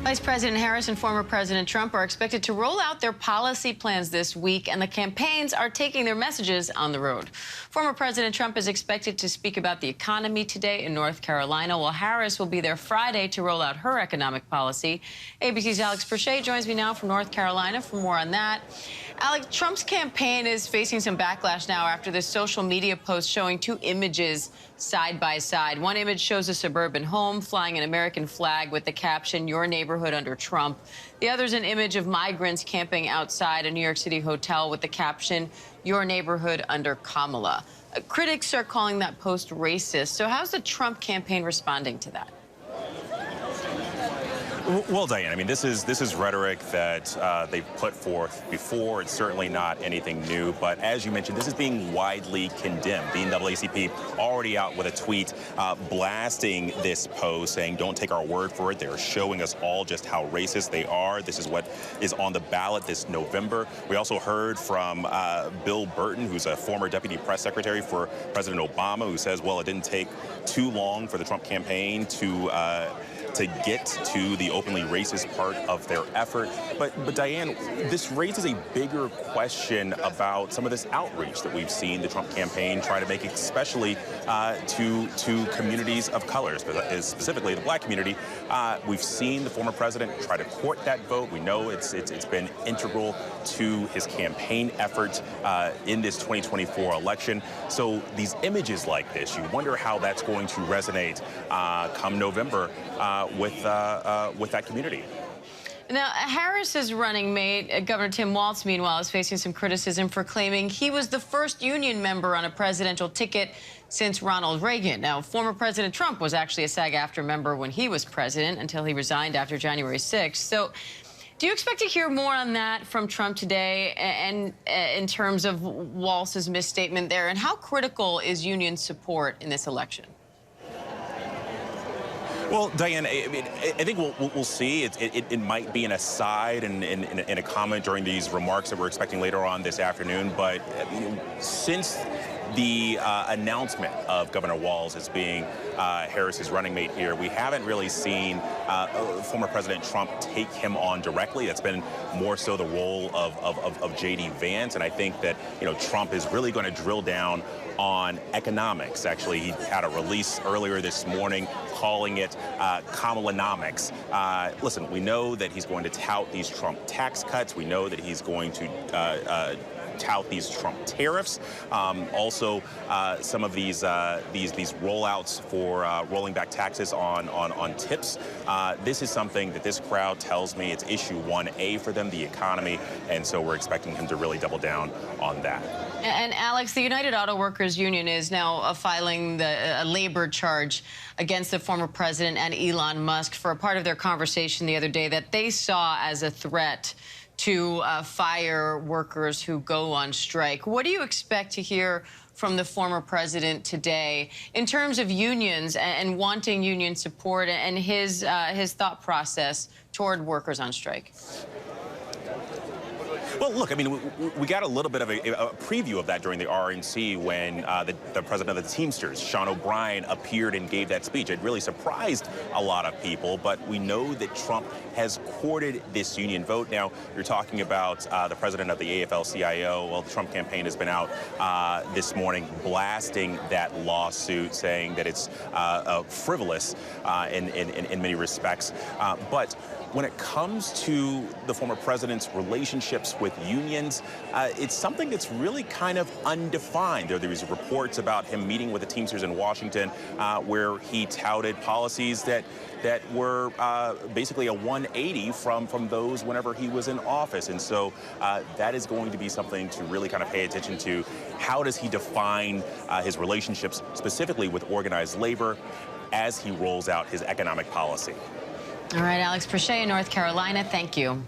Vice President Harris and former President Trump are expected to roll out their policy plans this week, and the campaigns are taking their messages on the road. Former President Trump is expected to speak about the economy today in North Carolina, while Harris will be there Friday to roll out her economic policy. ABC's Alex Perche joins me now from North Carolina for more on that. Alex, Trump's campaign is facing some backlash now after this social media post showing two images side by side. One image shows a suburban home flying an American flag with the caption, "Your neighborhood under Trump." The other is an image of migrants camping outside a New York City hotel with the caption, "Your neighborhood under Kamala." Critics are calling that post racist. So how's the Trump campaign responding to that? Well, Diane, I mean, this is rhetoric that they've put forth before. It's certainly not anything new. But as you mentioned, this is being widely condemned. The NAACP already out with a tweet blasting this post, saying, "Don't take our word for it. They're showing us all just how racist they are. This is what is on the ballot this November." We also heard from Bill Burton, who's a former deputy press secretary for President Obama, who says, well, it didn't take too long for the Trump campaign to get to the openly racist part of their effort. But Diane, this raises a bigger question about some of this outreach that we've seen the Trump campaign try to make, especially to communities of color, specifically the black community. We've seen the former president try to court that vote. We know it's been integral to his campaign effort in this 2024 election. So these images like this, you wonder how that's going to resonate come November with that community. Now, Harris's running mate, Governor Tim Walz, meanwhile, is facing some criticism for claiming he was the first union member on a presidential ticket since Ronald Reagan. Now, former President Trump was actually a SAG-AFTRA member when he was president until he resigned after January 6th. So do you expect to hear more on that from Trump today and in terms of Walz's misstatement there? And how critical is union support in this election? Well, Diane, I think we'll see. It might be an aside and in a comment during these remarks that we're expecting later on this afternoon. But since the announcement of Governor Walz as being Harris's running mate here, we haven't really seen former President Trump take him on directly. That's been more so the role of J.D. Vance. And I think that, Trump is really going to drill down on economics. Actually, he had a release earlier this morning calling it Kamalanomics. Listen, we know that he's going to tout these Trump tax cuts. We know that he's going to tout these Trump tariffs. Also, some of these rollouts for rolling back taxes on tips. This is something that this crowd tells me it's issue 1A for them, the economy, and so we're expecting him to really double down on that. And Alex, the United Auto Workers Union is now filing a labor charge against the former president and Elon Musk for a part of their conversation the other day that they saw as a threat to fire workers who go on strike. What do you expect to hear from the former president today in terms of unions and wanting union support and his thought process toward workers on strike? Well, look, I mean, we got a little bit of a preview of that during the RNC when the president of the Teamsters, Sean O'Brien, appeared and gave that speech. It really surprised a lot of people, but we know that Trump has courted this union vote. Now, you're talking about the president of the AFL-CIO. Well, the Trump campaign has been out this morning blasting that lawsuit, saying that it's frivolous in many respects. But when it comes to the former president's relationships with unions, it's something that's really kind of undefined. There was reports about him meeting with the Teamsters in Washington where he touted policies that were basically a 180 from those whenever he was in office. And so that is going to be something to really kind of pay attention to. How does he define his relationships specifically with organized labor as he rolls out his economic policy? All right, Alex Perche in North Carolina, thank you.